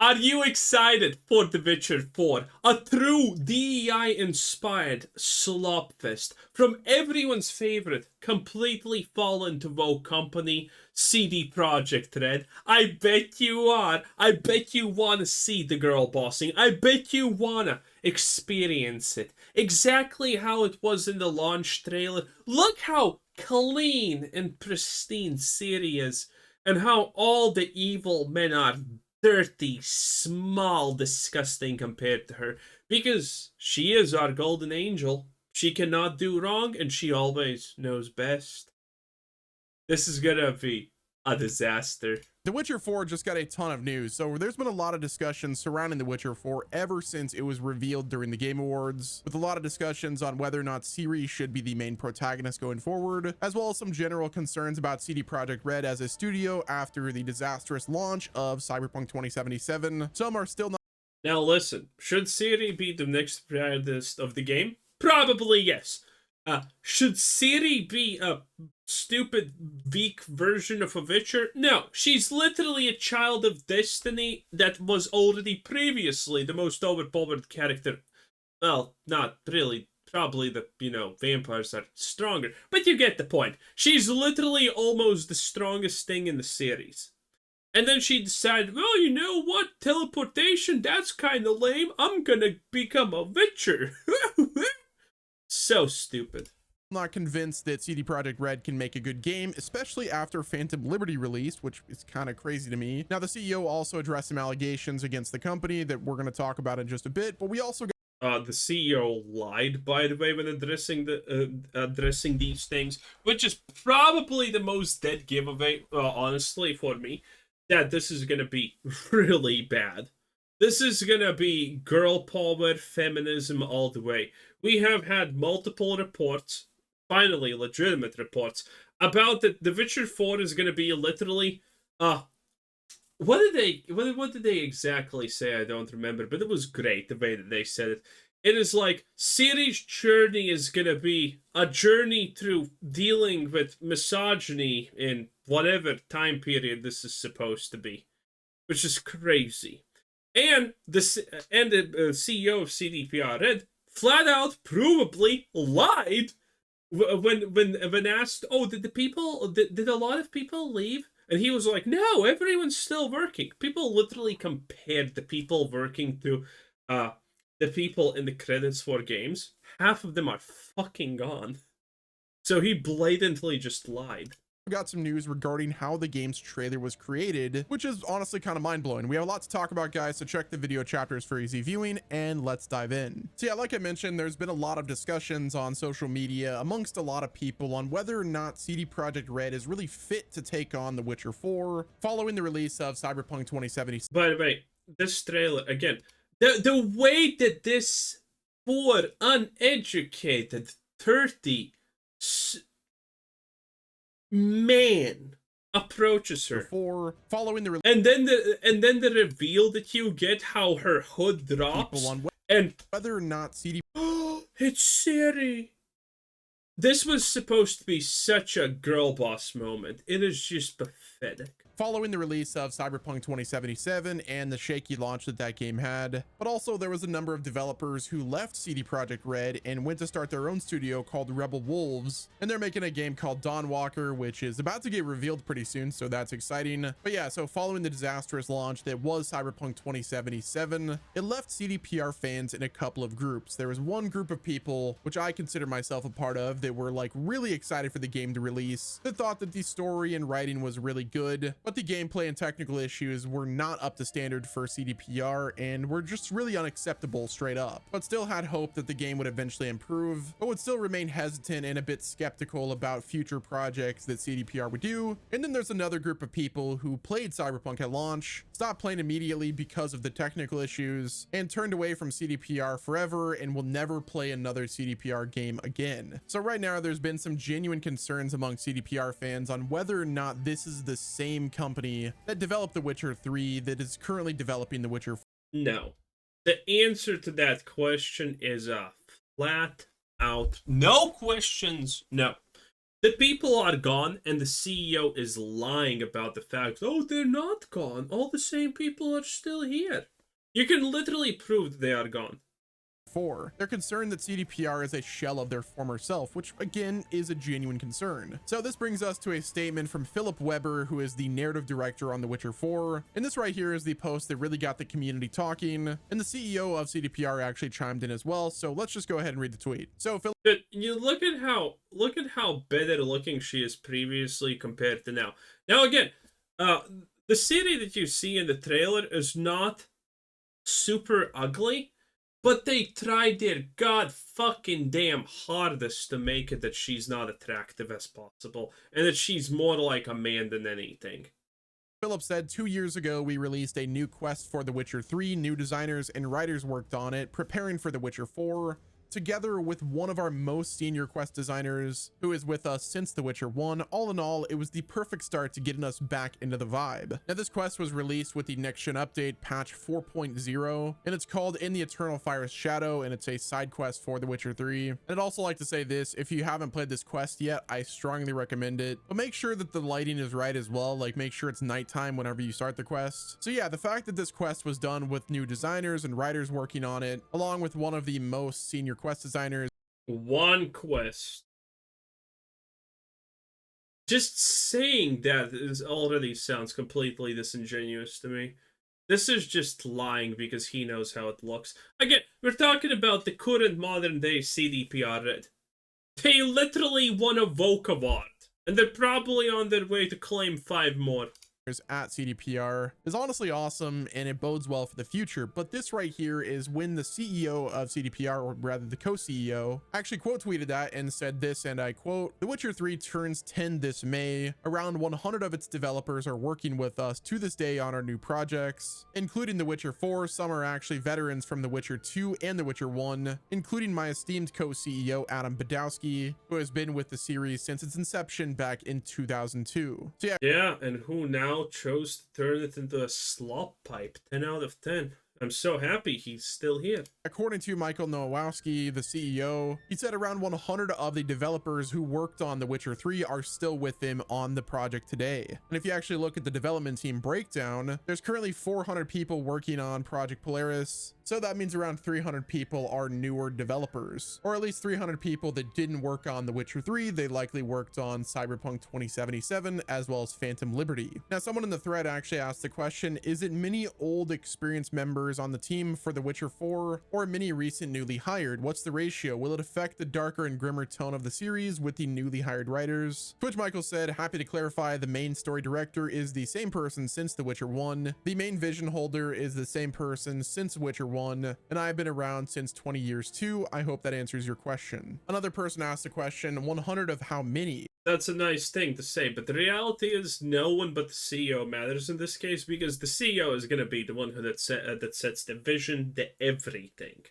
Are you excited for The Witcher 4? A true DEI-inspired slopfest from everyone's favorite, completely fallen to woe company, CD Projekt Red. I bet you are. I bet you wanna see the girl bossing. I bet you wanna experience it. Exactly how it was in the launch trailer. Look how clean and pristine Ciri is, and how all the evil men are dirty, small, disgusting compared to her. Because she is our golden angel. She cannot do wrong, and she always knows best. This is gonna be a disaster. The Witcher 4 just got a ton of news, so there's been a lot of discussion surrounding The Witcher 4 ever since it was revealed during the Game Awards, with a lot of discussions on whether or not Ciri should be the main protagonist going forward, as well as some general concerns about CD Projekt Red as a studio after the disastrous launch of Cyberpunk 2077. Some are still not. Now listen, should Ciri be the next protagonist of the game? Probably yes. Should Ciri be a stupid, weak version of a Witcher? No, she's literally a child of destiny that was already previously the most overpowered character. Well, not really. Probably the, vampires are stronger. But you get the point. She's literally almost the strongest thing in the series. And then she decided, well, you know what? Teleportation, that's kind of lame. I'm gonna become a Witcher. So stupid. Not convinced that CD Projekt Red can make a good game, especially after Phantom Liberty released, which is kind of crazy to me. Now, the CEO also addressed some allegations against the company that we're going to talk about in just a bit, but we also got the CEO lied, by the way, when addressing these things, which is probably the most dead giveaway, honestly, for me, that this is gonna be really bad. This is gonna be girl power, feminism all the way. We have had multiple reports, finally legitimate reports, about that The Witcher 4 is gonna be literally, what did they exactly say? I don't remember, but it was great the way that they said it. It is like Ciri's journey is gonna be a journey through dealing with misogyny in whatever time period this is supposed to be, which is crazy. And the CEO of CDPR Red flat out, provably lied when asked, "Oh, did a lot of people leave?" And he was like, "No, everyone's still working." People literally compared the people working to the people in the credits for games. Half of them are fucking gone. So he blatantly just lied. got some news regarding how the game's trailer was created, which is honestly kind of mind-blowing. We have a lot to talk about, guys, so check the video chapters for easy viewing, and let's dive in. So yeah, like I mentioned, there's been a lot of discussions on social media amongst a lot of people on whether or not CD Projekt Red is really fit to take on The Witcher 4 following the release of Cyberpunk 2077. By the way, this trailer, again, the way that this poor, uneducated, 30 man approaches her Following the and then the reveal that you get, how her hood drops and whether or not CD it's Ciri. This was supposed to be such a girl boss moment. It is just pathetic. Following the release of Cyberpunk 2077 and the shaky launch that game had, but also there was a number of developers who left CD Projekt Red and went to start their own studio called Rebel Wolves, and they're making a game called Dawnwalker, which is about to get revealed pretty soon, so that's exciting. But yeah, so following the disastrous launch that was Cyberpunk 2077, it left CDPR fans in a couple of groups. There was one group of people, which I consider myself a part of, that were like really excited for the game to release, that thought that the story and writing was really good, but the gameplay and technical issues were not up to standard for CDPR and were just really unacceptable straight up, but still had hope that the game would eventually improve, but would still remain hesitant and a bit skeptical about future projects that CDPR would do. And then there's another group of people who played Cyberpunk at launch, stopped playing immediately because of the technical issues, and turned away from CDPR forever and will never play another CDPR game again. So right now there's been some genuine concerns among CDPR fans on whether or not this is the same company that developed The Witcher 3 that is currently developing The Witcher 4. No. The answer to that question is a flat out no questions, no. The people are gone, and the CEO is lying about the fact, oh, they're not gone. All the same people are still here. You can literally prove they are gone. 4. They're concerned that CDPR is a shell of their former self, which again is a genuine concern. So this brings us to a statement from Philip Weber, who is the narrative director on The Witcher 4. And this right here is the post that really got the community talking. And the CEO of CDPR actually chimed in as well. So let's just go ahead and read the tweet. So Philip, but you look at how better looking she is previously compared to now. Now again, the city that you see in the trailer is not super ugly. But they tried their god fucking damn hardest to make it that she's not attractive as possible, and that she's more like a man than anything. Philip said 2 years ago, we released a new quest for The Witcher 3. New designers and writers worked on it, preparing for The Witcher 4. Together with one of our most senior quest designers who is with us since The Witcher 1. All in all, it was the perfect start to getting us back into the vibe. Now, this quest was released with the next gen update patch 4.0, and it's called In the Eternal Fire's Shadow, and it's a side quest for The Witcher 3. I'd also like to say this, if you haven't played this quest yet, I strongly recommend it, but make sure that the lighting is right as well, like make sure it's nighttime whenever you start the quest. So yeah, the fact that this quest was done with new designers and writers working on it, along with one of the most senior quest designers. One quest. Just saying that is already sounds completely disingenuous to me. This is just lying because he knows how it looks. Again, we're talking about the current modern day CDPR Red. They literally won a Vogue Award, and they're probably on their way to claim 5 more. At CDPR is honestly awesome, and it bodes well for the future. But this right here is when the CEO of CDPR, or rather the co-CEO, actually quote tweeted that and said this, and I quote, "The Witcher 3 turns 10 this May. Around 100 of its developers are working with us to this day on our new projects, including The Witcher 4. Some are actually veterans from The Witcher 2 and The Witcher 1, including my esteemed co-CEO Adam Badowski, who has been with the series since its inception back in 2002. So yeah, and who now chose to turn it into a slop pipe. 10 out of 10. I'm so happy he's still here. According to Michael Nowakowski, the CEO, he said around 100 of the developers who worked on The Witcher 3 are still with him on the project today. And if you actually look at the development team breakdown, there's currently 400 people working on Project Polaris. So that means around 300 people are newer developers, or at least 300 people that didn't work on The Witcher 3. They likely worked on Cyberpunk 2077 as well as Phantom Liberty. Now, someone in the thread actually asked the question, is it many old experienced members on the team for The Witcher 4 or many recent newly hired? What's the ratio? Will it affect the darker and grimmer tone of the series with the newly hired writers? To which Michael said, happy to clarify, the main story director is the same person since The Witcher 1. The main vision holder is the same person since Witcher 1, and I've been around since 20 years too. I hope that answers your question. Another person asked the question, 100 of how many? That's a nice thing to say, but the reality is no one but the CEO matters in this case, because the CEO is going to be the one that sets the vision, the everything.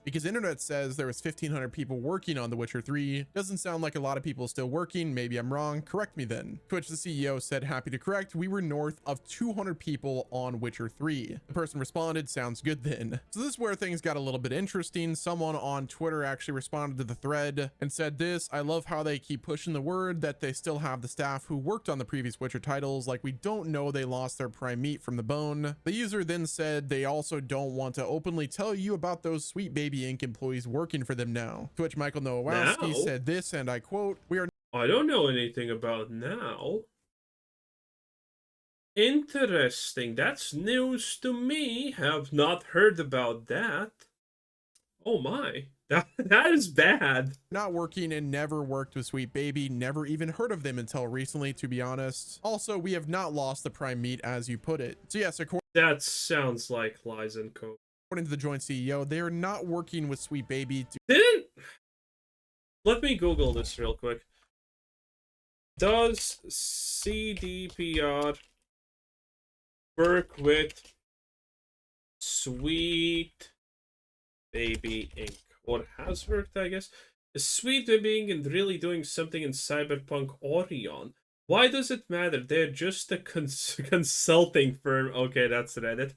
Because internet says there was 1,500 people working on The Witcher 3. Doesn't sound like a lot of people still working. Maybe I'm wrong. Correct me then. To which the CEO said, happy to correct. We were north of 200 people on Witcher 3. The person responded, sounds good then. So this is where things got a little bit interesting. Someone on Twitter actually responded to the thread and said this, I love how they keep pushing the word that they still have the staff who worked on the previous Witcher titles. Like we don't know they lost their prime meat from the bone. The user then said they also don't want to openly tell you about those sweet baby Inc. employees working for them now. To which Michael Nowakowski said this, and I quote, we are... I don't know anything about now. Interesting. That's news to me. Have not heard about that. Oh my. That is bad. Not working and never worked with Sweet Baby. Never even heard of them until recently, to be honest. Also, we have not lost the prime meat, as you put it. So yes, that sounds like lies and code. According to the joint CEO, they are not working with Sweet Baby. Let me Google this real quick. Does CDPR work with Sweet Baby Inc. Or has worked, I guess. Is Sweet Baby Inc. really doing something in Cyberpunk Orion? Why does it matter? They're just a consulting firm. Okay, that's Reddit.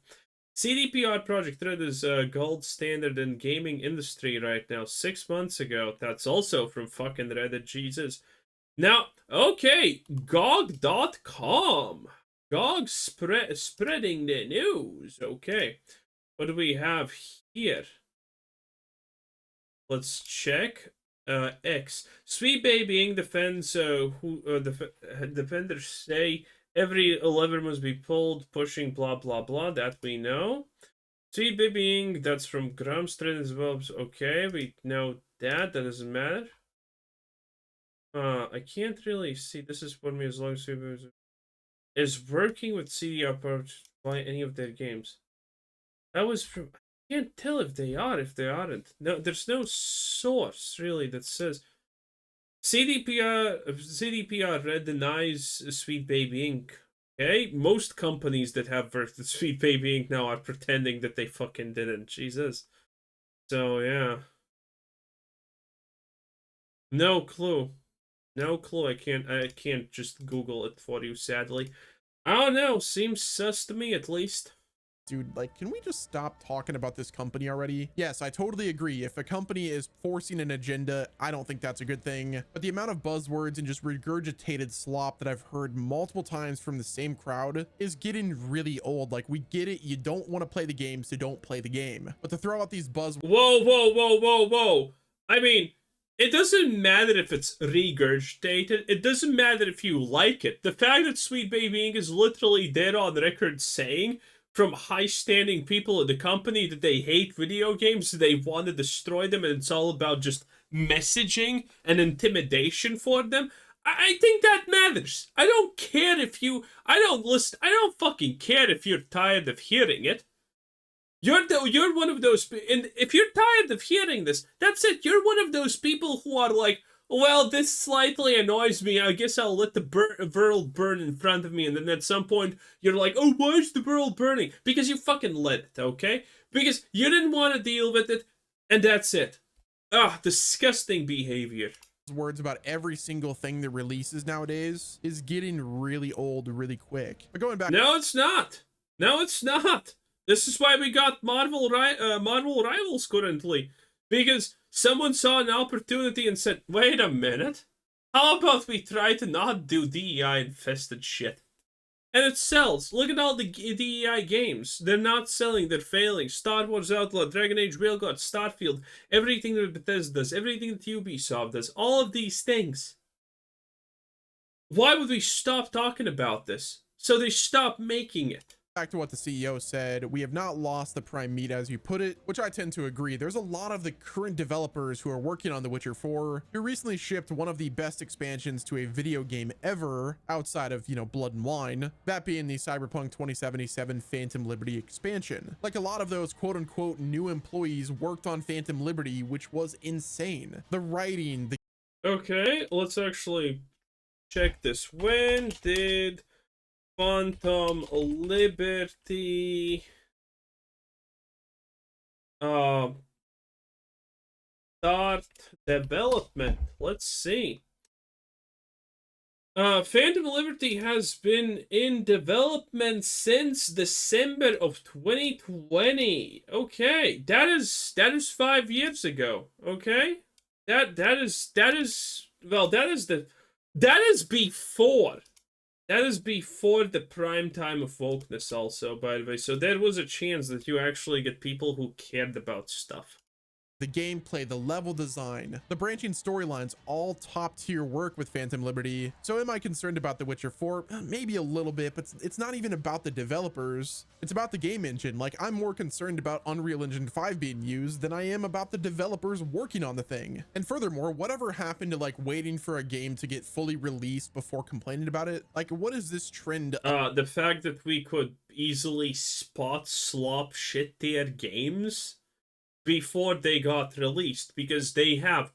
CDPR Project Red is a gold standard in gaming industry right now. 6 months ago. That's also from fucking Reddit, Jesus. Now, okay, GOG.com. GOG spreading the news. Okay, what do we have here? Let's check. X. Sweet Babying defends defenders say every lever must be pulled, pushing blah blah blah. That we know. Sweet Babying, that's from Grumstrand as well. Okay, we know that. That doesn't matter. I can't really see. This is for me as long as Sweet Babying is working with CDR approach by any of their games. That was from. I can't tell if they are, if they aren't. No, there's no source really that says CDPR Red denies Sweet Baby Inc. Okay, most companies that have worked with Sweet Baby Inc. now are pretending that they fucking didn't. Jesus. So yeah, no clue, no clue. I can't just Google it for you. Sadly, I don't know. Seems sus to me at least. Dude, like, can we just stop talking about this company already? Yes, I totally agree. If a company is forcing an agenda, I don't think that's a good thing. But the amount of buzzwords and just regurgitated slop that I've heard multiple times from the same crowd is getting really old. Like, we get it. You don't want to play the game, so don't play the game. But to throw out these buzzwords. Whoa, whoa, whoa, whoa, whoa. I mean, it doesn't matter if it's regurgitated. It doesn't matter if you like it. The fact that Sweet Baby Inc. is literally dead on record saying from high-standing people at the company that they hate video games, they want to destroy them, and it's all about just messaging and intimidation for them. I think that matters. I don't care if you. I don't listen. I don't fucking care if you're tired of hearing it. You're one of those, and if you're tired of hearing this, that's it. You're one of those people who are like, well, this slightly annoys me. I guess I'll let the world burn in front of me, and then at some point you're like, oh, why is the world burning? Because you fucking let it, okay? Because you didn't want to deal with it, and that's it. Ah, disgusting behavior. Words about every single thing that releases nowadays is getting really old really quick. But going back, no, it's not. No, it's not. This is why we got Marvel Rivals currently, because someone saw an opportunity and said, wait a minute, how about we try to not do DEI infested shit? And it sells. Look at all the DEI games. They're not selling, they're failing. Star Wars Outlaw, Dragon Age Railgun, Starfield, everything that Bethesda does, everything that Ubisoft does, all of these things. Why would we stop talking about this? So they stop making it. Back to what the CEO said, we have not lost the prime meat, as you put it, which I tend to agree. There's a lot of the current developers who are working on The Witcher 4 who recently shipped one of the best expansions to a video game ever outside of, Blood and Wine, that being the Cyberpunk 2077 Phantom Liberty expansion. Like, a lot of those quote-unquote new employees worked on Phantom Liberty, which was insane. The writing, the... Okay, let's actually check this. When did Phantom Liberty start development? Let's see. Phantom Liberty has been in development since December of 2020. Okay, that is 5 years ago. Okay, that is before. That is before the prime time of wokeness also, by the way. So there was a chance that you actually get people who cared about stuff. The gameplay, the level design, the branching storylines, all top tier work with Phantom Liberty. So am I concerned about The Witcher 4? Maybe a little bit, but it's not even about the developers. It's about the game engine. Like, I'm more concerned about Unreal Engine 5 being used than I am about the developers working on the thing. And furthermore, whatever happened to like waiting for a game to get fully released before complaining about it? Like, what is this trend? The fact that we could easily spot slop shit tier games before they got released, because they have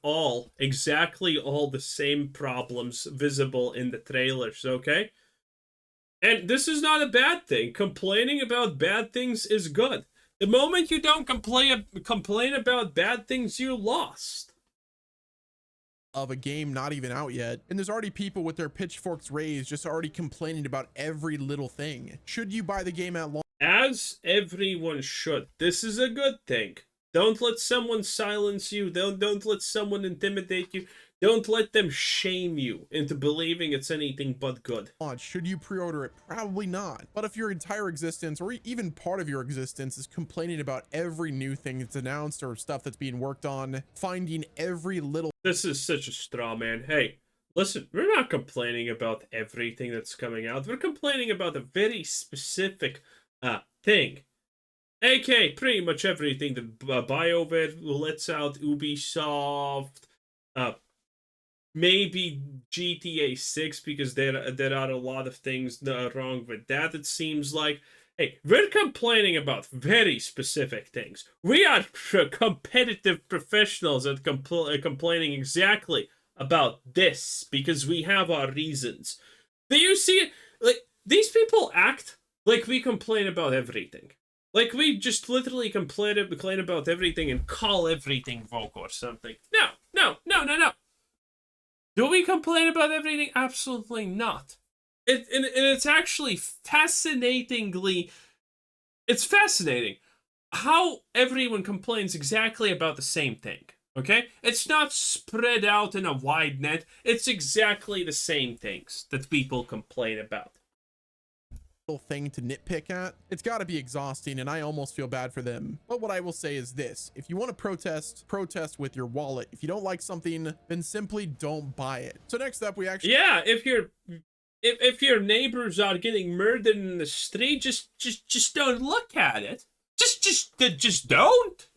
exactly all the same problems visible in the trailers, okay? And this is not a bad thing. Complaining about bad things is good. The moment you don't complain about bad things, you lost. Of a game not even out yet, and there's already people with their pitchforks raised just already complaining about every little thing. Should you buy the game at launch? As everyone should. This is a good thing. Don't let someone silence you. Don't let someone intimidate you. Don't let them shame you into believing it's anything but good. Should you pre-order it? Probably not. But if your entire existence, or even part of your existence, is complaining about every new thing that's announced or stuff that's being worked on, finding every little... This is such a straw man. Hey, listen, we're not complaining about everything that's coming out. We're complaining about a very specific thing. AK, pretty much everything that BioWare lets out, Ubisoft, maybe GTA 6, because there are a lot of things wrong with that, it seems like. Hey, we're complaining about very specific things. We are competitive professionals at complaining exactly about this, because we have our reasons. Do you see it? Like, these people act like we complain about everything. Like, we just literally complain about everything and call everything woke or something. No. Do we complain about everything? Absolutely not. And it's actually it's fascinating how everyone complains exactly about the same thing. Okay? It's not spread out in a wide net. It's exactly the same things that people complain about. Thing to nitpick at. It's got to be exhausting, and I almost feel bad for them. But what I will say is this: if you want to protest with your wallet. If you don't like something, then simply don't buy it. So next up, we actually... Yeah, if your neighbors are getting murdered in the street, just don't look at it. Just don't.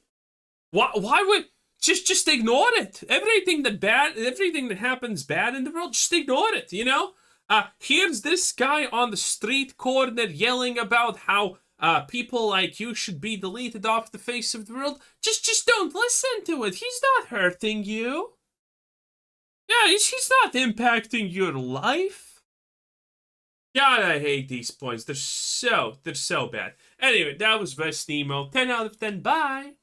Why would... Just ignore it. Everything that happens bad in the world, just ignore it, you know? Here's this guy on the street corner yelling about how people like you should be deleted off the face of the world. Just don't listen to it. He's not hurting you. Yeah, he's not impacting your life. God, I hate these points. They're so bad. Anyway, that was Best Nemo. 10 out of 10. Bye.